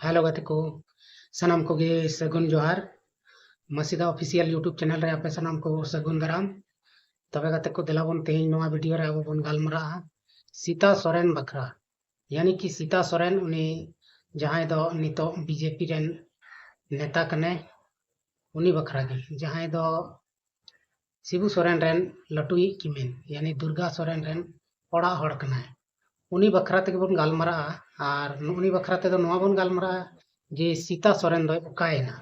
Hello गति को सनम को गे सगुन जोहार मसीदा ऑफिशियल यूट्यूब चैनल रे आपे सनम को सगुन दाराम तबे गते को दिलाबन तेही नोआ वीडियो रे अब बन गालमरा सीता सोरेन बखरा यानी कि सीता सोरेन उनी जहां दो नितो बीजेपी रेन नेता कने उनी बखरा गे जहां दो शिबू सोरेन रेन लटुई किमेन यानी दुर्गा सोरेन रेन ओड़ा हड़ कनाय उनी बखरा तक बन गालमरा और उनी बखरा ते दो नोआ बन गालमरा जे सीता सोरेन दो उकायना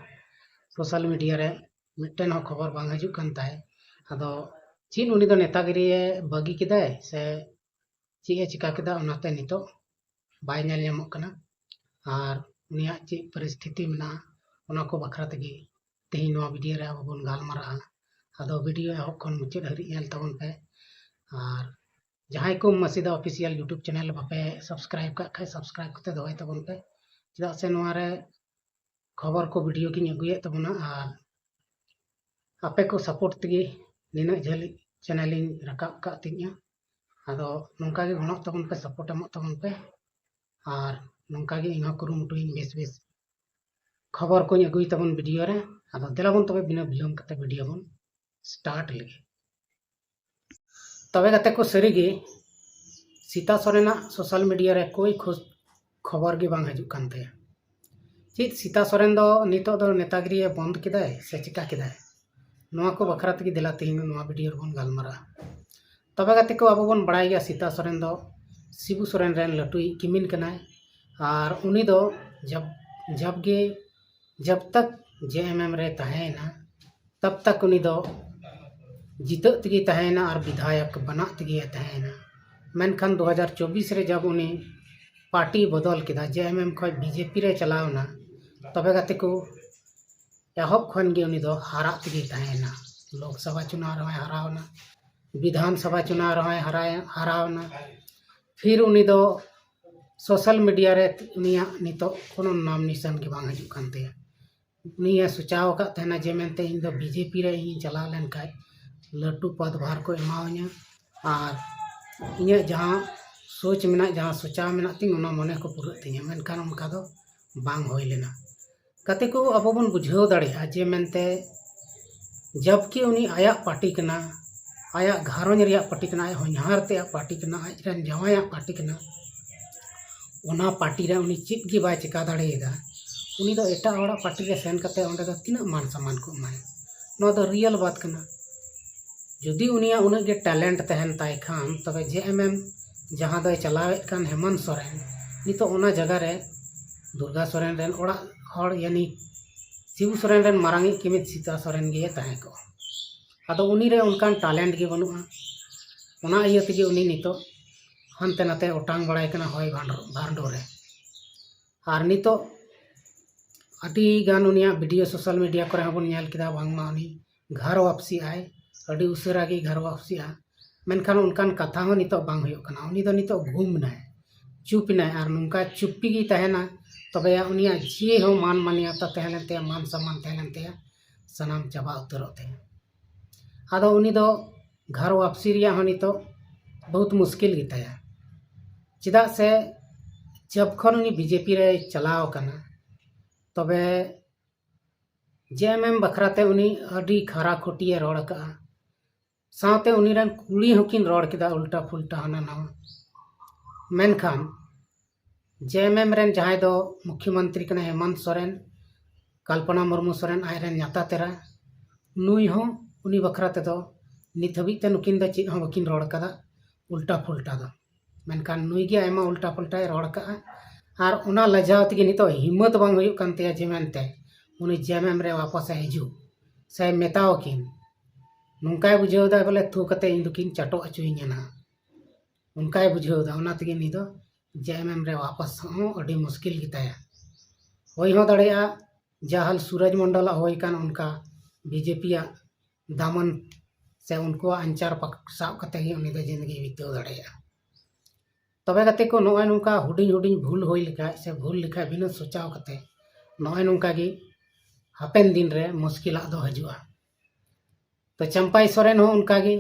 सोशल मीडिया रे मिट्टन हो खबर बांग हजु कान ताय आदो चीन उनी दो नेतागिरी बागी किदाय से ची चिका किदा उनाते नितो बाय नेल ᱧᱟᱢᱚᱜ ᱠᱟᱱᱟ और उनिया ची परिस्थिति मेना उना को बखरा तगी तेही नोआ वीडियो रे अब बन गालमरा आदो वीडियो एहब खन मुचाद हरि नेल तबन पे और जहां को मसीदा ऑफिशियल यूट्यूब चैनल बापे सब्सक्राइब का खाय सब्सक्राइब करते दोय तबन पे चेदा से नोआ रे खबर को वीडियो की अगुए तबना और आपे को सपोर्ट तगी निना झल चैनल रकाब का तिनिया आदो नोंका गे गणक तबन पे सपोर्ट एमक तबन पे और नोंका गे इना कुरुमुटुई बेस बेस खबर को अगुई तबन वीडियो रे आदो देलाबन तबे बिना बिलम कते वीडियो बन स्टार्ट लेगे तबे गते को सरीगे सीता सोरेना सोशल मीडिया रे कोई खबर गे बांग हजु कान ताया चीज सीता सोरेन दो नितो दो नेतागिरी बंद किदाय से चिका किदाय नोआ को बखरा तगी दिला तेहिन नोआ वीडियो बन गालमरा तबे गते को अब बन बड़ाय गया सीता सोरेन दो शिबू सोरेन रेन लटुई किमिन कनाय और उनी दो जब तक जेएमएम रे तहेना तब तक उनी दो जीत तगी तहेना और विधायक बना तगी तहेना मेनखान 2024 रे जब उनी पार्टी बदल किदा जेएमएम खय बीजेपी रे चलावना तबे गते को एहब खन गे उनी दो हारा तगी तहेना लोकसभा चुनाव रे हरावना विधानसभा चुनाव रे हरावना फिर उनी दो सोशल मीडिया रे उनिया नितो कोनो नाम निशान के बांग हजु कान ताया उनिया सुचाव का तहना जे मेनते इन दो बीजेपी रे इन चला लेन खाय लट्टू पदभार को एमाव냐 और इnya जहां सोच मेना जहां सोचा मेना तिंग उना मने को पूरा तिnya मेनखान उनका दो बांग होय लेना कते को अब बन बुझाव दाड़िया जे मेनते जबकि उनी आया पार्टी कना आया घारों रिया पार्टी कना आया होनहार ते पार्टी कना आजरन जवाया पार्टी कना उना पार्टी रे उनी चित गे बाय चिका दाड़ेगा उनी दो एटा ओड़ा पार्टी रे सेन कते ओंडे दो तिना मान सम्मान को माय नो दो रियल बात कना जुदी उनिया उना गे टैलेंट तहन ताय खान तबे जेएमएम जहां दो चलावे कान हेमंत सोरेन नितो ओना जगह रे दुर्गा सोरेन रेन ओड़ा हड़ यानी शिबू सोरेन रेन मारांगी किमित सीता सोरेन गे ताहे को आदो उनी रे उनकान टैलेंट गे बनुआ ओना इया तगे उनी नितो हनते नाते ओटांग बड़ाय कना होय भांडो रे और नितो अडी गान उनिया वीडियो सोशल मीडिया करे हबन नेल किदा बांगमा उनी घर वापसी आए अडी उसरा गे घर वापसी आ मेनखान उनकान कथा हो नितो बांग होयो कना उनी दो नितो घूम नाय चुप नाय और नुका चुप्पी गी तहेना तबे उनिया जे हो मान मान्यता तहलेनते मान सम्मान तहलेनते सनाम चाबा उतरते आदो उनी दो घर वापसी रिया हो नितो बहुत मुश्किल गिताया चिदा से जब खन उनी बीजेपी रे चलाव कना तबे जेएमएम बखराते उनी अडी खरा खोटिए रोड का साथे उनी रन कुली हकिन रोड किदा उल्टा फुल्टा हना ना मेनखान जेएमएम रेन जहां दो मुख्यमंत्री कना हेमंत सोरेन कल्पना मुर्मू सोरेन आयरन याता तेरा नुई हो उनी बखराते दो नित हबीते नुकिन द चित हो बकिन रोड कदा उल्टा फुल्टा दो मेनखान नुई गे आयमा उल्टा फुल्टा रोड का और उना लजाव तगे नितो हिम्मत बांग हुयु कान तेया जेमेनते उनी जेएमएम रे वापस हिजू से मेताओ किन नुकाय बुझाव दा बोले थू कते इन दुकिन चटो अचुइnya ना उनकाय बुझाव दा उना तगे नि दो जेएमएम रे वापस हो अडी मुश्किल गिताया होय हो दाड़ेया जहाल सूरज मंडल होय कान उनका बीजेपी दामन से उनको अंचार साब कते ही उनी दो जिंदगी बिताव दाड़ेया तबे कते को नोय नुका हुडिंग हुडिंग भूल होय लेखा से भूल लेखा बिना सोचाव कते नोय नुका गी हापेन दिन रे मुश्किला दो हजुआ तो चंपाई सोरेन हो उनका गी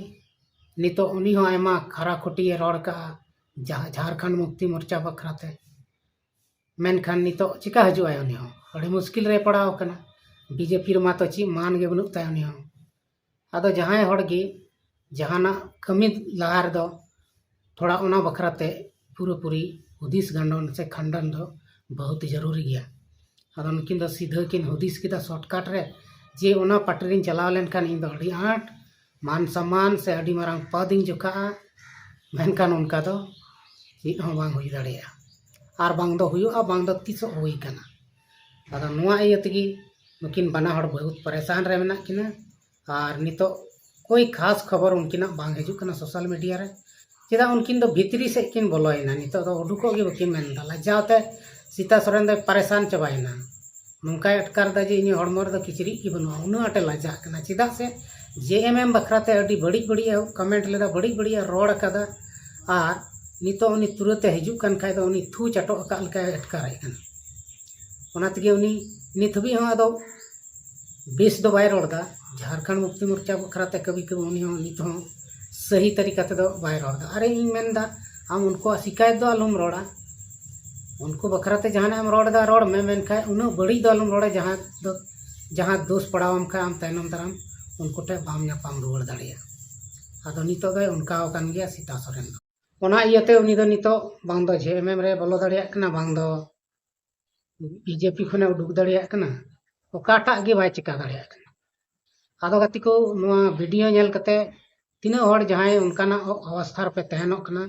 नितो उनी हो आयमा खरा खोटिए रोड का झारखंड मुक्ति मोर्चा बखराते मेनखान नितो चिका हजुआय उनी हो अड़ी मुश्किल रे पड़ाव कना बीजेपी रमा तो ची मान गे बनुक ताय उनी हो आदो जहां हड़ गे जहाना कमी लहार दो थोड़ा ओना बखराते पूरी हुदिस गांडन से खंडन दो बहुत जरूरी गया आदो उनकिन दो सीधा किन हुदिस किदा शॉर्टकट रे जे ओना पटरिन चलाव लेनखान इन दो अड़ी आट मान सम्मान से अड़ी मारांग पदिन जोखा मेनखान उनका दो चीज हो बांग हुई दाड़िया और बांग दो हुयुआ बांग दो तीसो हुई कना आदो नुआ इयतगी नुकिन बना हड़ बहुत परेशान रे मेना किना और नितो कोई खास खबर उनकिना बांग हजु कना सोशल मीडिया रे चेदा उनकिन दो भीतरी से किन बोलोयना नितो दो उडुको गे बकिन मेनदा लज्जाते सीता सोरेन दो परेशान चबायना नुंका अटकार दा जे इनी हड़मो रे दो किचरी की बनुआ उना आटे लज्जा कना चेदा से जेएमएम बखराते अडी बड़ी बड़ी कमेंट लेदा बड़ी बड़ी रोड कदा और नितो उनी तुरंत हजु कन खाय दो उनी थू चटो का लका अटकाराय कना ओना तगे उनी नित हबी हो आदो बेस दो बाय रोडदा झारखंड मुक्ति मोर्चा बखराते कभी कभी उनी हो नित हो सही तरीका ते दो बाय रोडदा अरे इन मेनदा आम उनको शिकायत दो आलम रोड़ा उनको बखराते जहां आम रोडदा रोड में मेनखा उन बड़ी दो आलम रोड़ा जहां दोष पड़ावम खा आम तैनम दाराम उनको टे बाम नापाम रुवाड़ दाड़िया आदो नितो दो उनका कान गया सीता सोरेन दो ओना इयते उनी दो नितो बांग दो जेएमएम रे बोलो दाड़िया कना बांग दो बीजेपी खने उडुक दाड़िया कना ओकाटा गे बाय चिका दाड़िया कना आदो गति को नुआ वीडियो नेल कते तीना हड़ जहां उनकाना अवस्था पे तहनोक कना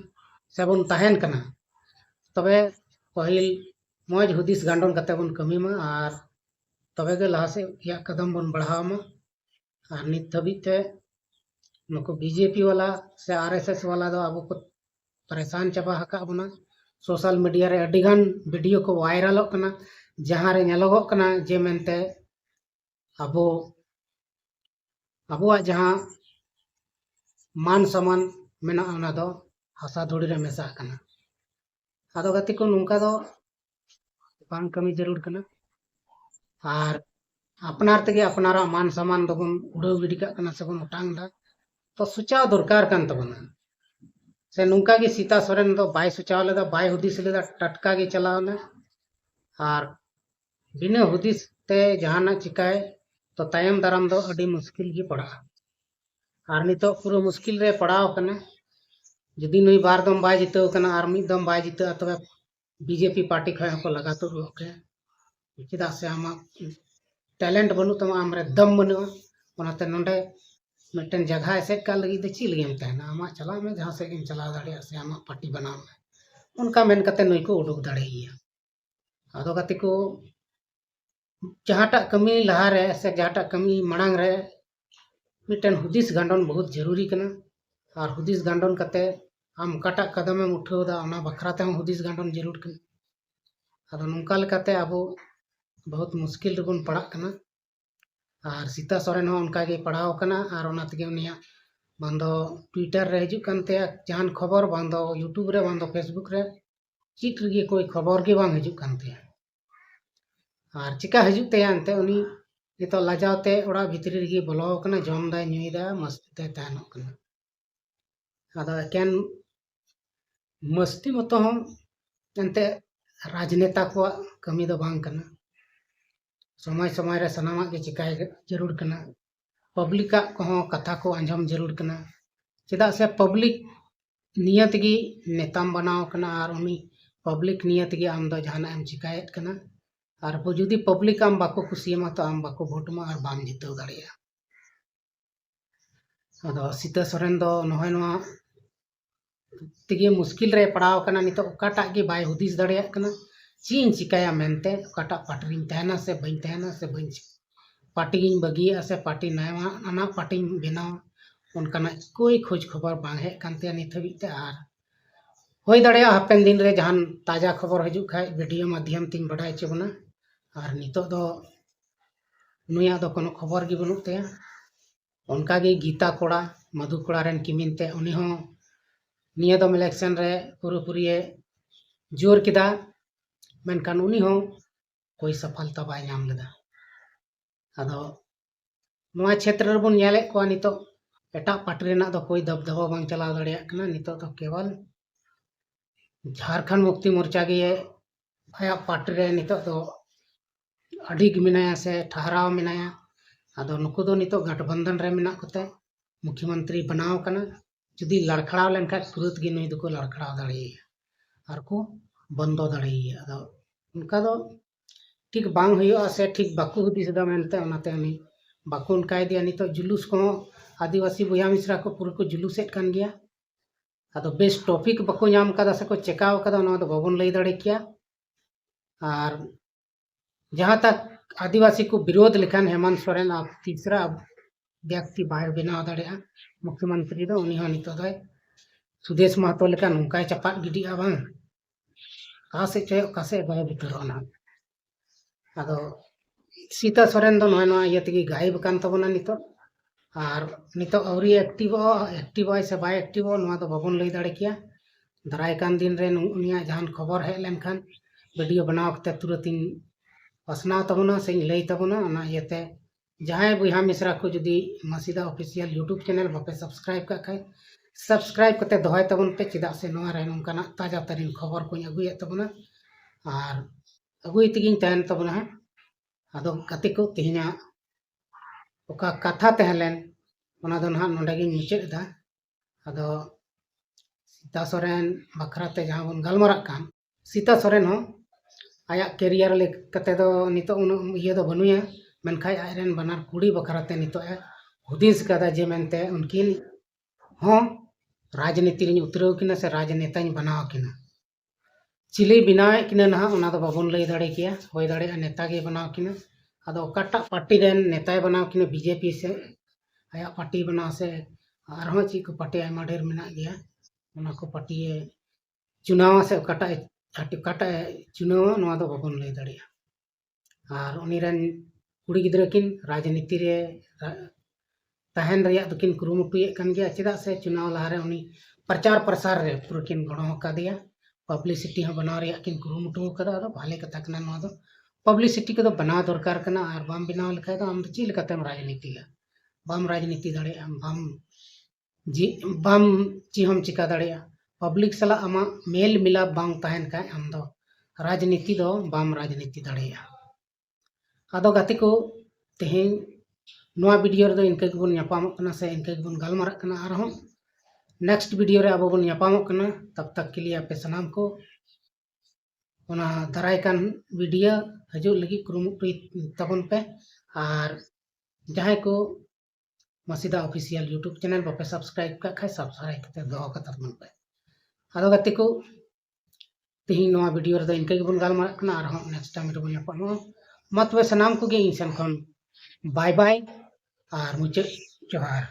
से बन तहन कना तबे पहिल मौज हुदिस गांडन कते बन कमी मा और तबे गे लहा से या कदम बन बढ़ाव मा और नित धबिते नुको बीजेपी वाला से आरएसएस वाला दो अब को परेशान चबा हका बना सोशल मीडिया रे अडिगान वीडियो को वायरल कना जहां रे नेलोगो कना जे मेनते अबो अबुआ जहां मान सम्मान मेना ओना दो हसा धुड़ी रे मेसा कना आदो गति को नुंका दो बांग कमी जरूर कना और अपनार तगे अपनारा मान सम्मान दो बन उड़ाव गिडी का कना से बन उटांग दा तो सुचाव दरकार कान तबना से नुंका गे सीता सोरेन दो बाय सुचाव लेदा बाय हुदिस लेदा टटका गे चलावना और बिना हुदिस ते जहाना चिकाय तो तायम दाराम दो अडी मुश्किल गे पड़ा और नितो पूरा मुश्किल रे पड़ाव कना जदि नुई बार दम बाय जितो कना और मिद दम बाय जितो तबे बीजेपी पार्टी खय को लगा तो रोके चेदा से आमा टैलेंट बनु तमा आमरे दम बनु ओनाते नोंडे मिटन जगह से का लगी दे ची लगी तहना आमा चला में जहां से इन चला दाड़िया से आमा पार्टी बनाव में उनका मेन कते नुई को उडुक दाड़िया आदो गति को जहाटा कमी लहा रे से जहाटा कमी मणांग रे मिटन हुदिस गांडन बहुत जरूरी कना और हुदिस गांडन कते आम काटा कदम में उठाव दा ओना बखराते हम हुदिस गांडन जरूर कना आदो नुंका लेकाते अब बहुत मुश्किल रे बन पड़ा कना और सीता सोरेन हो उनका गे पढ़ाव कना और ओना तगे उनिया बांदो ट्विटर रे हजु कानते जहान खबर बांदो यूट्यूब रे बांदो फेसबुक रे चिट रे कोई खबर गे बांग हजु कानते और चिका हजु ते अंते उनी नितो लाजावते ओड़ा भितरी रे बोलो कना जम दा न्यूदा मस्ती ते तानो कना आदो केन मस्ती मतो हम अंते राजनेता को कमी दो बांग कना समय समय रे सनामा के चिकाय जरूर कना पब्लिक को कथा को अंजम जरूर कना चेदा से पब्लिक नियत गी नेताम बनाव कना और उनी पब्लिक नियत गी आम दो जहाना एम चिकायत कना और जुदी पब्लिक आम बाको खुशियमा तो आम बाको भोट मा और बाम जितव दाड़िया आदो सीता सोरेन दो नहय नवा तगे मुश्किल रे पड़ाव कना नितो ओकाटा गे बाय हुदिस दाड़िया कना चीन चिकाया मेनते ओकाटा पार्टी तहना से बन पार्टी बगी से पार्टी नया आना पार्टी बनाव उनकाना कोई खोज खबर बांग हे कानते नित हबीते और होय दाड़िया हापेन दिन रे जहान ताजा खबर हजु खाय वीडियो माध्यम तीन बड़ाय चबना और नितो दो नुया दो कोनो खबर गे बनुक ते उनका गे गीता कोड़ा मधु कोड़ा रेन किमिनते उनी हो निया दो इलेक्शन रे पूरी जोर किदा मेनकान उनी हो कोई सफलता बाय नाम लेदा आदो नोआ क्षेत्र रे बन नेले को नितो एटा पार्टी रेना दो कोई दबदबा बांग चलाव दाड़िया कना नितो तो केवल झारखंड मुक्ति मोर्चा गे आया पार्टी रे नितो दो अड़ी मेनाया से ठहराव मेनाया आदो नुकु दो नितो गठबंधन रे मेना कोते मुख्यमंत्री बनाव कना जुदी लड़खड़ाव लेनखा तुरंत गे नुई दुको लड़खड़ाव दाड़ेया और को बंदो दाड़ेया आदो उनका दो ठीक बांग हुआ से ठीक बाकू हुदिस दा मेनते ओनाते उनी बाकू उनका दिया नितो जुलूस को आदिवासी बुया मिश्रा को पूरा को जुलूसेट कान गया आदो बेस टॉपिक बाकू नाम कदा से को चेकाव कदा ओना दो बाबन लई दाड़े किया और जहाँ तक आदिवासी को विरोध लेखान हेमंत सोरेन अब तीसरा व्यक्ति बाहर बनाव दाड़ेया मुख्यमंत्री दो उनी हन नितो दो सुदेश महतो लेखान उनका चपाट गिडिया बांग कासे चे कासे गाय बितरोना आदो सीता सोरेन दो नोय ये तगी गायब कान तबना नितो और नितो अवरी एक्टिव से बाय एक्टिव नोआ दो बाबन लई दाड़े किया दाराय कान दिन रे उनिया जहान खबर हेज लेनखान वीडियो बनाव कते तुरंत पसनाव तबना से लई तबना ओना येते जहां बुहा मिश्रा को जुदी मसीदा ऑफिशियल यूट्यूब चैनल बापे सब्सक्राइब का खाय सब्सक्राइब करते दोहय तबन पे चेदा से नोआ रे नोंकाना ताजा तरीन खबर को अगुये तबना और अगुई तगिन तहन तबना आदो गति को तिहिना ओका कथा तहलेन ओना दो ना नोंडेगी मुचाद दा आदो सीता सोरेन बखराते जहां बन गलमरा कान सीता सोरेन हो आया कैरियर लेकते दो नितो उन ये दो बनुया मेनखाय आयरन बनार कुड़ी बखराते नितो हुदिस कदा जे मेनते उनकिन हो राजनीति रे उतरव किना से राजनेता बनाव किना चिले बिनाव किना ना ओना दो बाबन लई दाड़े किया होय दाड़े नेता गे बनाव किना आदो ओकाटा पार्टी रेन नेताय बनाव किना बीजेपी से आया पार्टी बनाव से आरहो ची को पार्टी आयमा ढेर मेना गया ओना को पार्टी चुनाव से ओकाटा चुनाव नोआ दो बाबन लई दाड़ेया और उनी रेन कुड़ी गिद्रा किन राजनीति रे तहन रेया दकिन कुरुमुटुये कान गया चेदा से चुनाव लहारे उनी प्रचार प्रसार रे पूरा किन गणो का दिया पब्लिसिटी हो बनाव रेया किन कुरुमुटु कदा दो भाले कथा कना नोआ दो पब्लिसिटी को बनाव दरकार कना और बाम बनाव लेखाय दो आम ची लेकातेम राजनीति बाम राजनीति दाड़ेया बाम ची हम चिका दाड़ेया पब्लिक सला आमा मेल मिलाप बांग तहन का आम दो राजनीति दो बाम राजनीति दाड़ेया आदो गति को तेहें नोआ वीडियो रे दो इनके बन न्यापामोग कना से इनके बन गलमारा कना आरहो नेक्स्ट वीडियो रे अब बन न्यापामोग कना तब तक के लिए आपे सनाम को ओना दाराय कान वीडियो हजू लगी कुरुमुटु तबन पे और जहां को मसीदा ऑफिशियल यूट्यूब चैनल बापे सब्सक्राइब का खाय सब्सक्राइब करते दो का तबन पे आदो गति को तेही नोआ वीडियो रे दो इनके बन गलमारा कना आरहो नेक्स्ट टाइम रे बन न्यापामो मतवे सनाम को गे इन सन खन बाय बाय और मुझे जोहार।